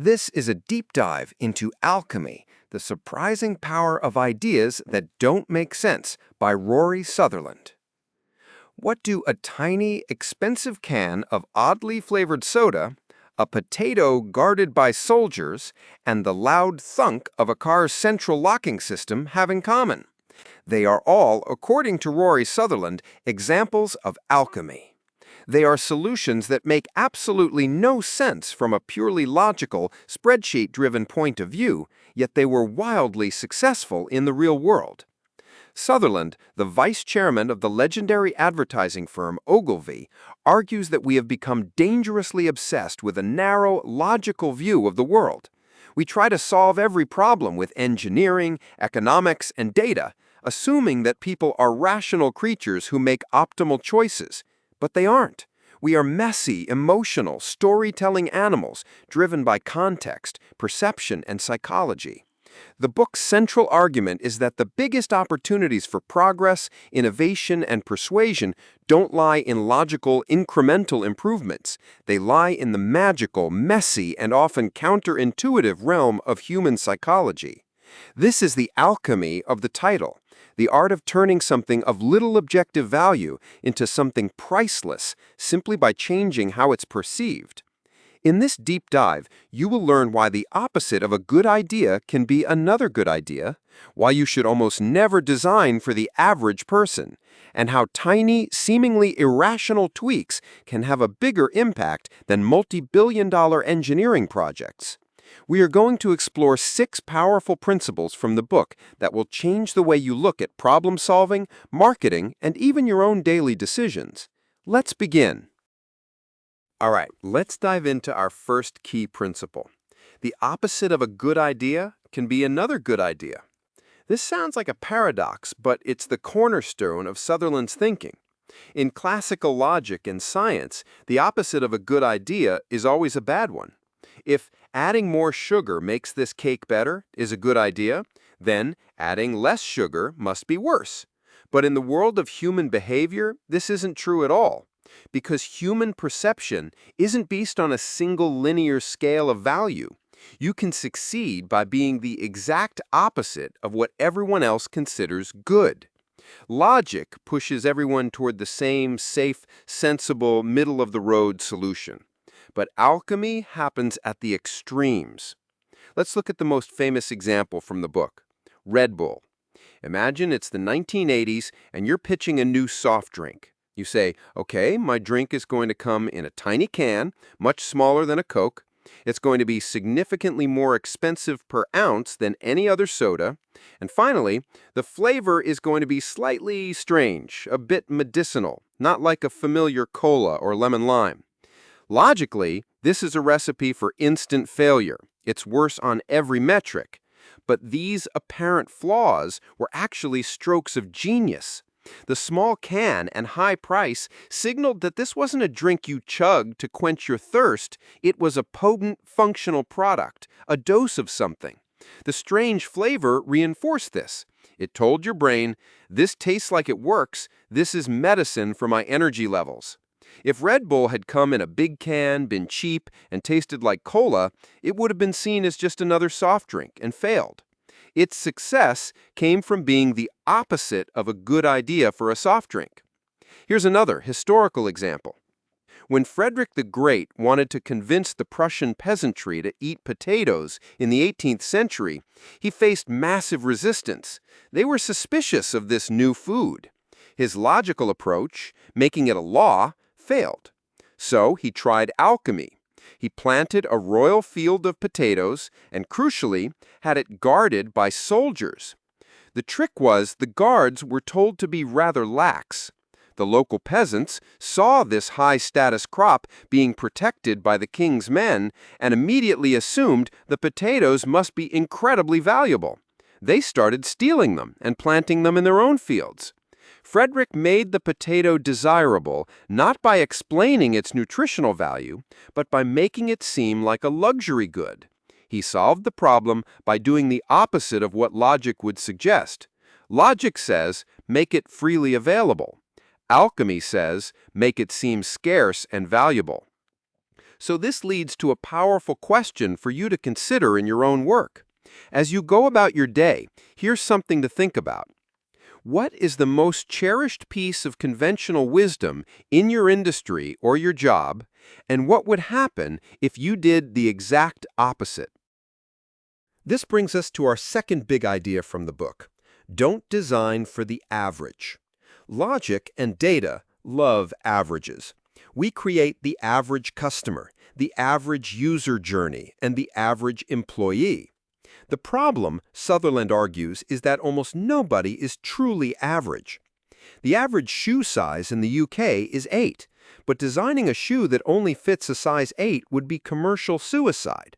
This is a deep dive into Alchemy, the surprising power of ideas that don't make sense by Rory Sutherland. What do a tiny, expensive can of oddly flavored soda, a potato guarded by soldiers, and the loud thunk of a car's central locking system have in common? They are all, according to Rory Sutherland, examples of alchemy. They are solutions that make absolutely no sense from a purely logical, spreadsheet-driven point of view, yet they were wildly successful in the real world. Sutherland, the vice chairman of the legendary advertising firm Ogilvy, argues that we have become dangerously obsessed with a narrow, logical view of the world. We try to solve every problem with engineering, economics, and data, assuming that people are rational creatures who make optimal choices. But they aren't. We are messy, emotional, storytelling animals driven by context, perception, and psychology. The book's central argument is that the biggest opportunities for progress, innovation, and persuasion don't lie in logical, incremental improvements. They lie in the magical, messy, and often counterintuitive realm of human psychology. This is the alchemy of the title, the art of turning something of little objective value into something priceless simply by changing how it's perceived. In this deep dive, you will learn why the opposite of a good idea can be another good idea, why you should almost never design for the average person, and how tiny, seemingly irrational tweaks can have a bigger impact than multi-billion-dollar engineering projects. We are going to explore 6 powerful principles from the book that will change the way you look at problem solving, marketing, and even your own daily decisions. Let's begin. All right, let's dive into our first key principle. The opposite of a good idea can be another good idea. This sounds like a paradox, but it's the cornerstone of Sutherland's thinking. In classical logic and science, the opposite of a good idea is always a bad one. If adding more sugar makes this cake better is a good idea, then adding less sugar must be worse. But in the world of human behavior, this isn't true at all, because human perception isn't based on a single linear scale of value. You can succeed by being the exact opposite of what everyone else considers good. Logic pushes everyone toward the same safe, sensible, middle-of-the-road solution. But alchemy happens at the extremes. Let's look at the most famous example from the book, Red Bull. Imagine it's the 1980s and you're pitching a new soft drink. You say, okay, my drink is going to come in a tiny can, much smaller than a Coke. It's going to be significantly more expensive per ounce than any other soda. And finally, the flavor is going to be slightly strange, a bit medicinal, not like a familiar cola or lemon lime. Logically, this is a recipe for instant failure. It's worse on every metric. But these apparent flaws were actually strokes of genius. The small can and high price signaled that this wasn't a drink you chugged to quench your thirst. It was a potent, functional product, a dose of something. The strange flavor reinforced this. It told your brain, this tastes like it works. This is medicine for my energy levels. If Red Bull had come in a big can, been cheap, and tasted like cola, it would have been seen as just another soft drink and failed. Its success came from being the opposite of a good idea for a soft drink. Here's another historical example. When Frederick the Great wanted to convince the Prussian peasantry to eat potatoes in the 18th century, he faced massive resistance. They were suspicious of this new food. His logical approach, making it a law, failed. So he tried alchemy. He planted a royal field of potatoes and, crucially, had it guarded by soldiers. The trick was the guards were told to be rather lax. The local peasants saw this high-status crop being protected by the king's men and immediately assumed the potatoes must be incredibly valuable. They started stealing them and planting them in their own fields. Frederick made the potato desirable not by explaining its nutritional value, but by making it seem like a luxury good. He solved the problem by doing the opposite of what logic would suggest. Logic says, make it freely available. Alchemy says, make it seem scarce and valuable. So this leads to a powerful question for you to consider in your own work. As you go about your day, here's something to think about. What is the most cherished piece of conventional wisdom in your industry or your job, and what would happen if you did the exact opposite? This brings us to our second big idea from the book. Don't design for the average. Logic and data love averages. We create the average customer, the average user journey, and the average employee. The problem, Sutherland argues, is that almost nobody is truly average. The average shoe size in the UK is 8, but designing a shoe that only fits a size 8 would be commercial suicide.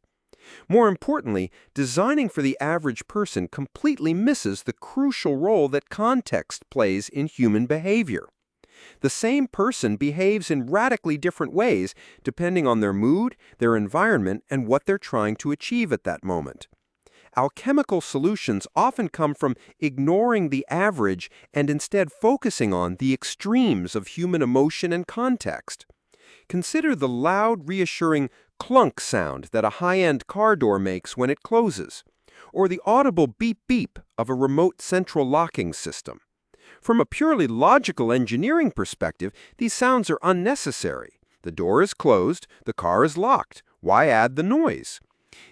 More importantly, designing for the average person completely misses the crucial role that context plays in human behavior. The same person behaves in radically different ways depending on their mood, their environment, and what they're trying to achieve at that moment. Alchemical solutions often come from ignoring the average and instead focusing on the extremes of human emotion and context. Consider the loud, reassuring clunk sound that a high-end car door makes when it closes, or the audible beep-beep of a remote central locking system. From a purely logical engineering perspective, these sounds are unnecessary. The door is closed, the car is locked. Why add the noise?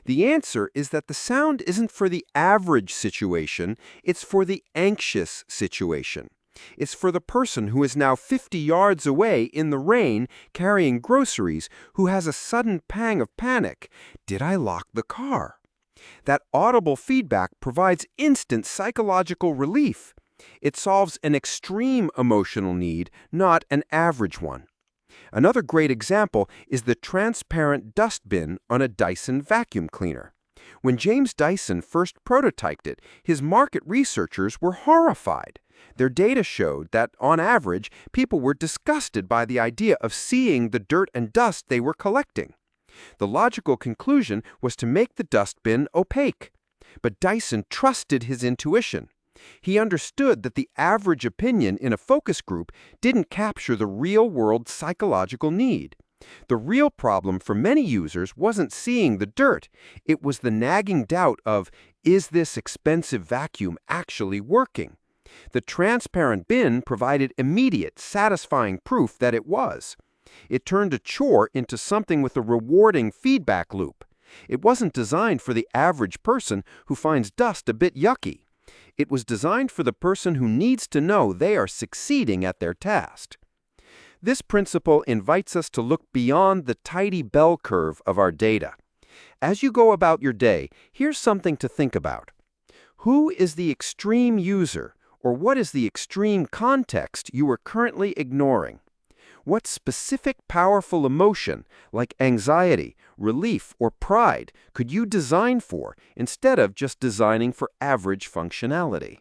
The answer is that the sound isn't for the average situation, it's for the anxious situation. It's for the person who is now 50 yards away in the rain carrying groceries who has a sudden pang of panic. Did I lock the car? That audible feedback provides instant psychological relief. It solves an extreme emotional need, not an average one. Another great example is the transparent dustbin on a Dyson vacuum cleaner. When James Dyson first prototyped it, his market researchers were horrified. Their data showed that, on average, people were disgusted by the idea of seeing the dirt and dust they were collecting. The logical conclusion was to make the dustbin opaque. But Dyson trusted his intuition. He understood that the average opinion in a focus group didn't capture the real-world psychological need. The real problem for many users wasn't seeing the dirt. It was the nagging doubt of, is this expensive vacuum actually working? The transparent bin provided immediate, satisfying proof that it was. It turned a chore into something with a rewarding feedback loop. It wasn't designed for the average person who finds dust a bit yucky. It was designed for the person who needs to know they are succeeding at their task. This principle invites us to look beyond the tidy bell curve of our data. As you go about your day, here's something to think about. Who is the extreme user, or what is the extreme context you are currently ignoring? What specific powerful emotion, like anxiety, relief, or pride, could you design for instead of just designing for average functionality?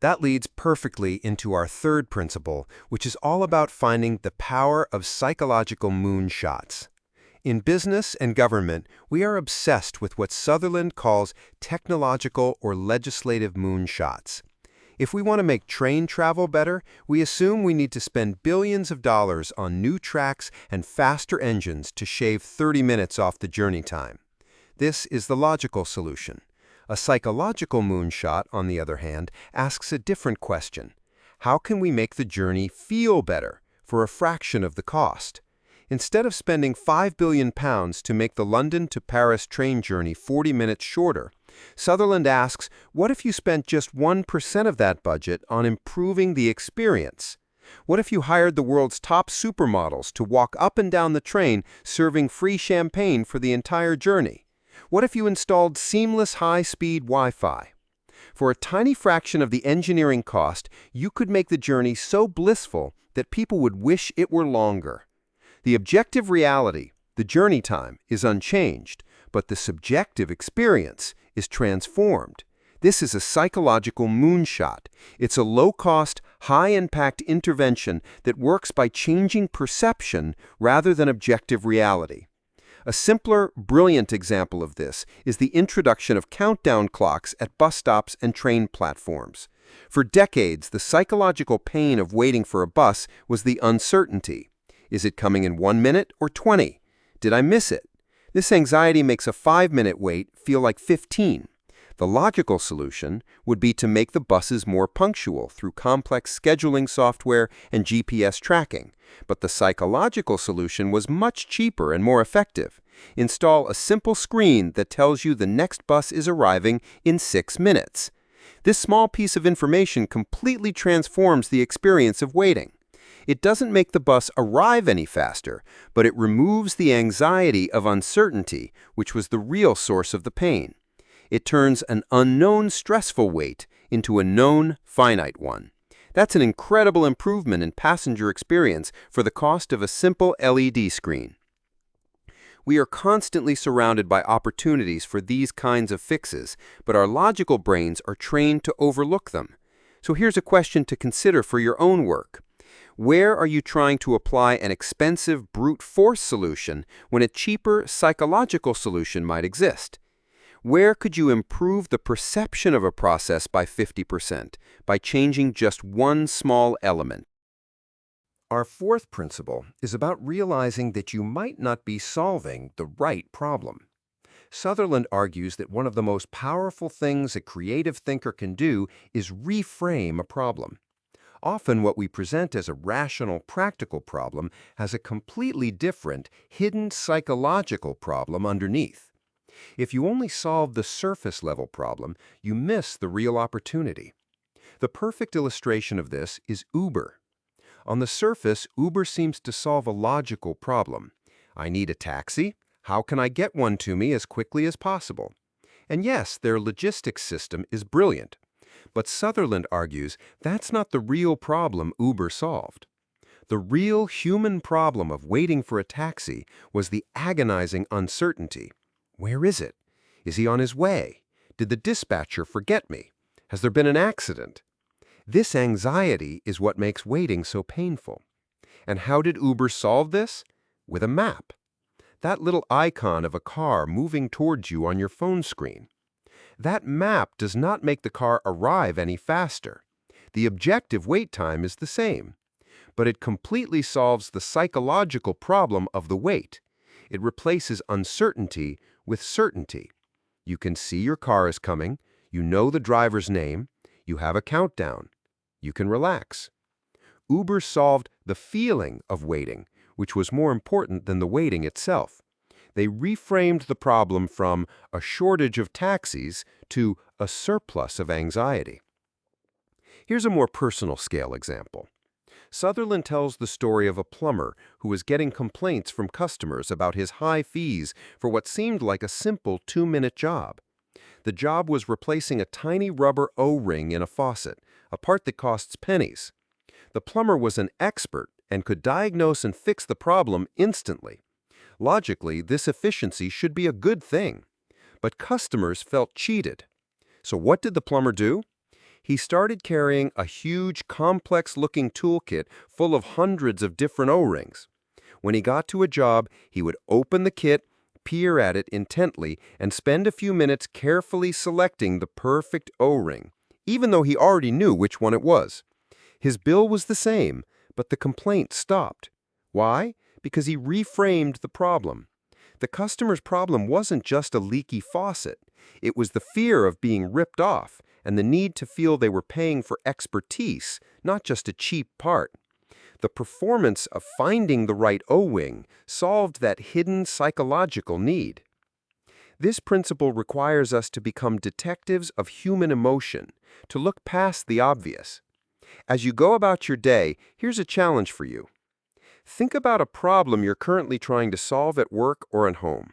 That leads perfectly into our third principle, which is all about finding the power of psychological moonshots. In business and government, we are obsessed with what Sutherland calls technological or legislative moonshots. If we want to make train travel better, we assume we need to spend billions of dollars on new tracks and faster engines to shave 30 minutes off the journey time. This is the logical solution. A psychological moonshot, on the other hand, asks a different question. How can we make the journey feel better for a fraction of the cost? Instead of spending £5 billion to make the London to Paris train journey 40 minutes shorter, Sutherland asks, what if you spent just 1% of that budget on improving the experience? What if you hired the world's top supermodels to walk up and down the train serving free champagne for the entire journey? What if you installed seamless high-speed Wi-Fi? For a tiny fraction of the engineering cost, you could make the journey so blissful that people would wish it were longer. The objective reality, the journey time, is unchanged, but the subjective experience is transformed. This is a psychological moonshot. It's a low-cost, high-impact intervention that works by changing perception rather than objective reality. A simpler, brilliant example of this is the introduction of countdown clocks at bus stops and train platforms. For decades, the psychological pain of waiting for a bus was the uncertainty. Is it coming in 1 minute or 20? Did I miss it? This anxiety makes a 5-minute wait feel like 15. The logical solution would be to make the buses more punctual through complex scheduling software and GPS tracking. But the psychological solution was much cheaper and more effective. Install a simple screen that tells you the next bus is arriving in 6 minutes. This small piece of information completely transforms the experience of waiting. It doesn't make the bus arrive any faster, but it removes the anxiety of uncertainty, which was the real source of the pain. It turns an unknown stressful wait into a known finite one. That's an incredible improvement in passenger experience for the cost of a simple LED screen. We are constantly surrounded by opportunities for these kinds of fixes, but our logical brains are trained to overlook them. So here's a question to consider for your own work. Where are you trying to apply an expensive brute force solution when a cheaper psychological solution might exist? Where could you improve the perception of a process by 50% by changing just one small element? Our fourth principle is about realizing that you might not be solving the right problem. Sutherland argues that one of the most powerful things a creative thinker can do is reframe a problem. Often what we present as a rational, practical problem has a completely different, hidden psychological problem underneath. If you only solve the surface-level problem, you miss the real opportunity. The perfect illustration of this is Uber. On the surface, Uber seems to solve a logical problem. I need a taxi. How can I get one to me as quickly as possible? And yes, their logistics system is brilliant. But Sutherland argues that's not the real problem Uber solved. The real human problem of waiting for a taxi was the agonizing uncertainty. Where is it? Is he on his way? Did the dispatcher forget me? Has there been an accident? This anxiety is what makes waiting so painful. And how did Uber solve this? With a map. That little icon of a car moving towards you on your phone screen. That map does not make the car arrive any faster. The objective wait time is the same. But it completely solves the psychological problem of the wait. It replaces uncertainty with certainty. You can see your car is coming, you know the driver's name, you have a countdown. You can relax. Uber solved the feeling of waiting, which was more important than the waiting itself. They reframed the problem from a shortage of taxis to a surplus of anxiety. Here's a more personal scale example. Sutherland tells the story of a plumber who was getting complaints from customers about his high fees for what seemed like a simple 2-minute job. The job was replacing a tiny rubber O-ring in a faucet, a part that costs pennies. The plumber was an expert and could diagnose and fix the problem instantly. Logically, this efficiency should be a good thing. But customers felt cheated. So what did the plumber do? He started carrying a huge, complex-looking toolkit full of hundreds of different O-rings. When he got to a job, he would open the kit, peer at it intently, and spend a few minutes carefully selecting the perfect O-ring, even though he already knew which one it was. His bill was the same, but the complaint stopped. Why? Because he reframed the problem. The customer's problem wasn't just a leaky faucet. It was the fear of being ripped off and the need to feel they were paying for expertise, not just a cheap part. The performance of finding the right O-ring solved that hidden psychological need. This principle requires us to become detectives of human emotion, to look past the obvious. As you go about your day, here's a challenge for you. Think about a problem you're currently trying to solve at work or at home.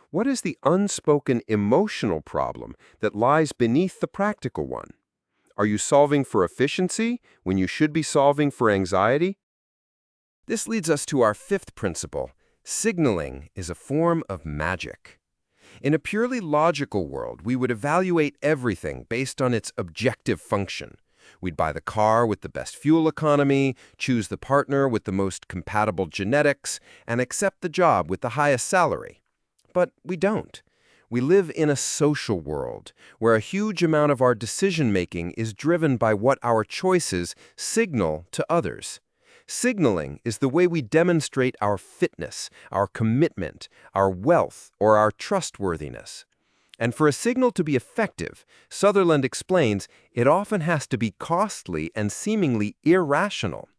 What is the unspoken emotional problem that lies beneath the practical one? Are you solving for efficiency when you should be solving for anxiety? This leads us to our fifth principle. Signaling is a form of magic. In a purely logical world, we would evaluate everything based on its objective function. We'd buy the car with the best fuel economy, choose the partner with the most compatible genetics, and accept the job with the highest salary. But we don't. We live in a social world where a huge amount of our decision-making is driven by what our choices signal to others. Signaling is the way we demonstrate our fitness, our commitment, our wealth, or our trustworthiness. And for a signal to be effective, Sutherland explains, it often has to be costly and seemingly irrational.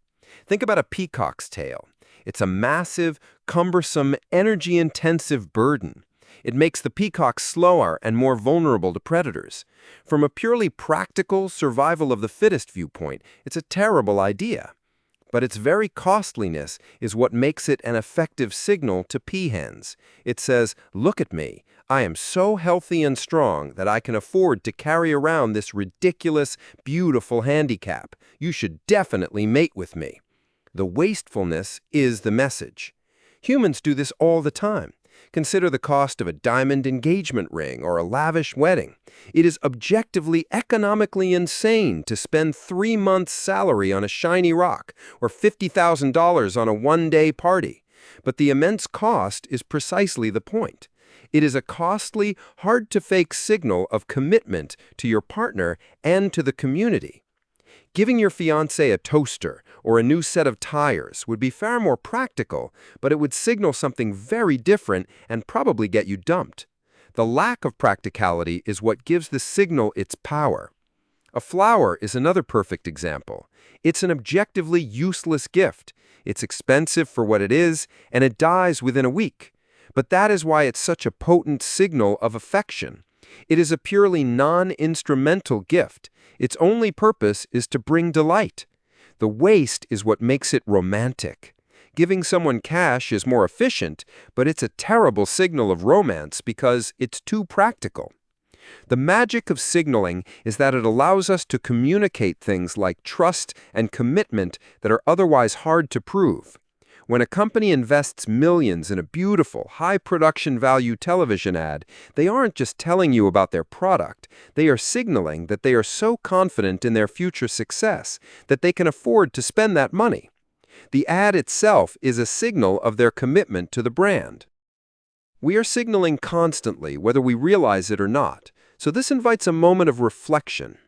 Think about a peacock's tail. It's a massive, cumbersome, energy-intensive burden. It makes the peacock slower and more vulnerable to predators. From a purely practical, survival-of-the-fittest viewpoint, it's a terrible idea. But its very costliness is what makes it an effective signal to peahens. It says, "Look at me. I am so healthy and strong that I can afford to carry around this ridiculous, beautiful handicap. You should definitely mate with me." The wastefulness is the message. Humans do this all the time. Consider the cost of a diamond engagement ring or a lavish wedding. It is objectively economically insane to spend 3 months' salary on a shiny rock or $50,000 on a one-day party. But the immense cost is precisely the point. It is a costly, hard-to-fake signal of commitment to your partner and to the community. Giving your fiancé a toaster or a new set of tires would be far more practical, but it would signal something very different and probably get you dumped. The lack of practicality is what gives the signal its power. A flower is another perfect example. It's an objectively useless gift. It's expensive for what it is, and it dies within a week. But that is why it's such a potent signal of affection. It is a purely non-instrumental gift. Its only purpose is to bring delight. The waste is what makes it romantic. Giving someone cash is more efficient, but it's a terrible signal of romance because it's too practical. The magic of signaling is that it allows us to communicate things like trust and commitment that are otherwise hard to prove. When a company invests millions in a beautiful, high production value television ad, they aren't just telling you about their product. They are signaling that they are so confident in their future success that they can afford to spend that money. The ad itself is a signal of their commitment to the brand. We are signaling constantly, whether we realize it or not, so this invites a moment of reflection.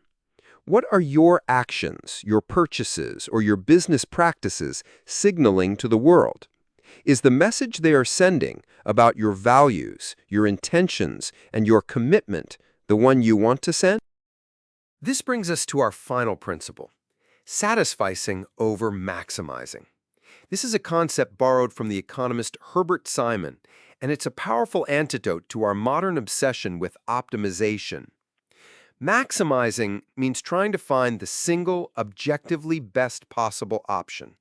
What are your actions, your purchases, or your business practices signaling to the world? Is the message they are sending about your values, your intentions, and your commitment the one you want to send? This brings us to our final principle, satisficing over maximizing. This is a concept borrowed from the economist Herbert Simon, and it's a powerful antidote to our modern obsession with optimization. Maximizing means trying to find the single, objectively best possible option.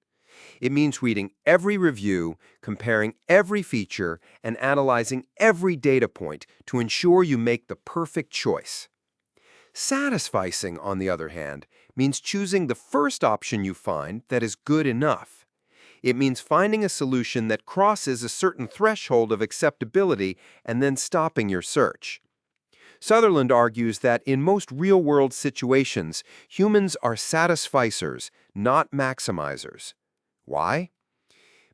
It means reading every review, comparing every feature, and analyzing every data point to ensure you make the perfect choice. Satisficing, on the other hand, means choosing the first option you find that is good enough. It means finding a solution that crosses a certain threshold of acceptability and then stopping your search. Sutherland argues that in most real-world situations, humans are satisficers, not maximizers. Why?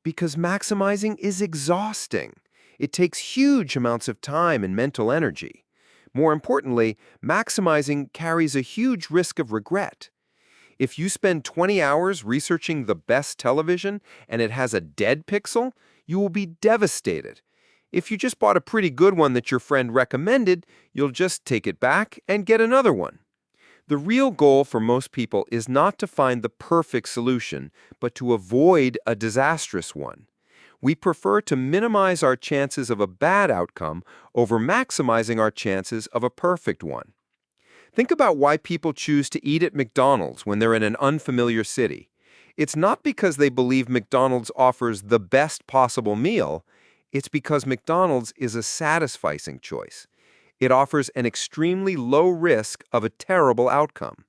Because maximizing is exhausting. It takes huge amounts of time and mental energy. More importantly, maximizing carries a huge risk of regret. If you spend 20 hours researching the best television and it has a dead pixel, you will be devastated. If you just bought a pretty good one that your friend recommended, you'll just take it back and get another one. The real goal for most people is not to find the perfect solution, but to avoid a disastrous one. We prefer to minimize our chances of a bad outcome over maximizing our chances of a perfect one. Think about why people choose to eat at McDonald's when they're in an unfamiliar city. It's not because they believe McDonald's offers the best possible meal. It's because McDonald's is a satisficing choice. It offers an extremely low risk of a terrible outcome.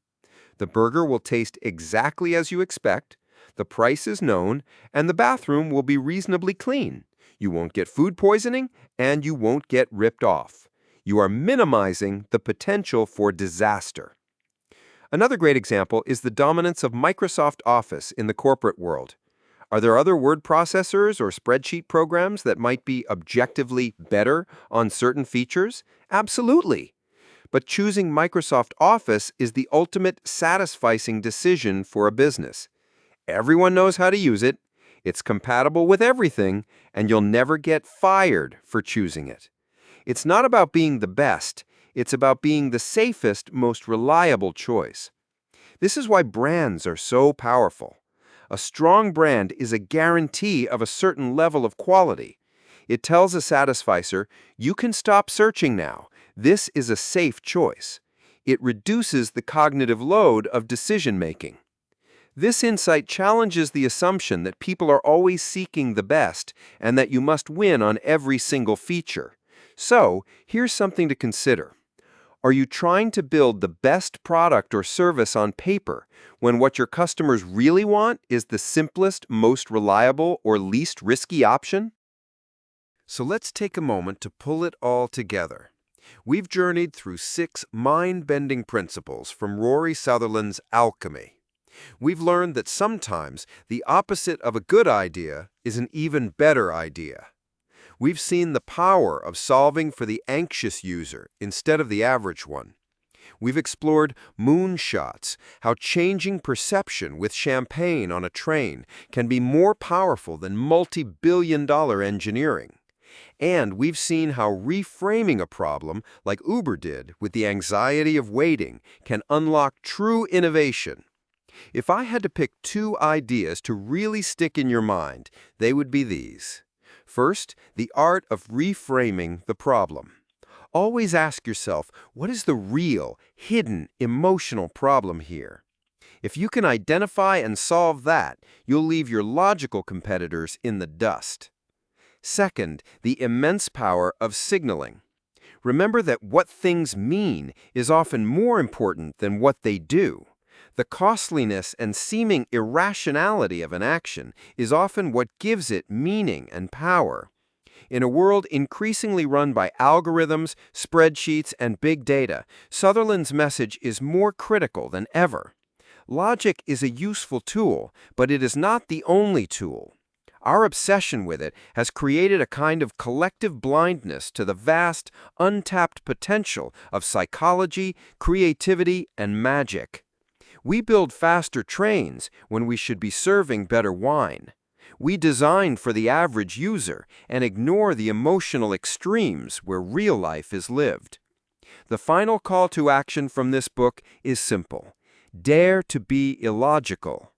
The burger will taste exactly as you expect, the price is known, and the bathroom will be reasonably clean. You won't get food poisoning, and you won't get ripped off. You are minimizing the potential for disaster. Another great example is the dominance of Microsoft Office in the corporate world. Are there other word processors or spreadsheet programs that might be objectively better on certain features? Absolutely. But choosing Microsoft Office is the ultimate satisficing decision for a business. Everyone knows how to use it, it's compatible with everything, and you'll never get fired for choosing it. It's not about being the best, it's about being the safest, most reliable choice. This is why brands are so powerful. A strong brand is a guarantee of a certain level of quality. It tells a satisficer, you can stop searching now. This is a safe choice. It reduces the cognitive load of decision-making. This insight challenges the assumption that people are always seeking the best and that you must win on every single feature. So, here's something to consider. Are you trying to build the best product or service on paper when what your customers really want is the simplest, most reliable, or least risky option? So let's take a moment to pull it all together. We've journeyed through 6 mind-bending principles from Rory Sutherland's Alchemy. We've learned that sometimes the opposite of a good idea is an even better idea. We've seen the power of solving for the anxious user instead of the average one. We've explored moonshots, how changing perception with champagne on a train can be more powerful than multi-billion-dollar engineering. And we've seen how reframing a problem, like Uber did with the anxiety of waiting, can unlock true innovation. If I had to pick 2 ideas to really stick in your mind, they would be these. First, the art of reframing the problem. Always ask yourself, what is the real, hidden, emotional problem here? If you can identify and solve that, you'll leave your logical competitors in the dust. Second, the immense power of signaling. Remember that what things mean is often more important than what they do. The costliness and seeming irrationality of an action is often what gives it meaning and power. In a world increasingly run by algorithms, spreadsheets, and big data, Sutherland's message is more critical than ever. Logic is a useful tool, but it is not the only tool. Our obsession with it has created a kind of collective blindness to the vast, untapped potential of psychology, creativity, and magic. We build faster trains when we should be serving better wine. We design for the average user and ignore the emotional extremes where real life is lived. The final call to action from this book is simple. Dare to be illogical.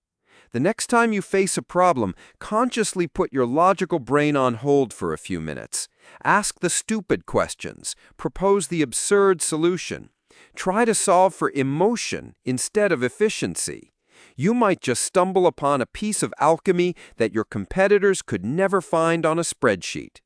The next time you face a problem, consciously put your logical brain on hold for a few minutes. Ask the stupid questions. Propose the absurd solution. Try to solve for emotion instead of efficiency. You might just stumble upon a piece of alchemy that your competitors could never find on a spreadsheet.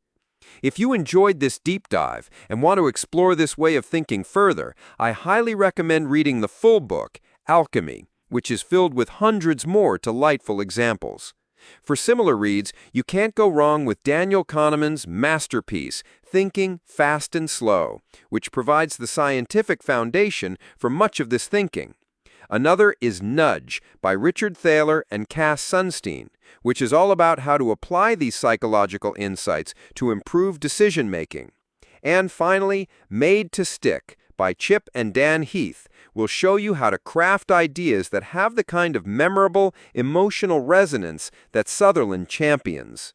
If you enjoyed this deep dive and want to explore this way of thinking further, I highly recommend reading the full book, Alchemy, which is filled with hundreds more delightful examples. For similar reads, you can't go wrong with Daniel Kahneman's masterpiece, Thinking Fast and Slow, which provides the scientific foundation for much of this thinking. Another is Nudge by Richard Thaler and Cass Sunstein, which is all about how to apply these psychological insights to improve decision-making. And finally, Made to Stick by Chip and Dan Heath will show you how to craft ideas that have the kind of memorable, emotional resonance that Sutherland champions.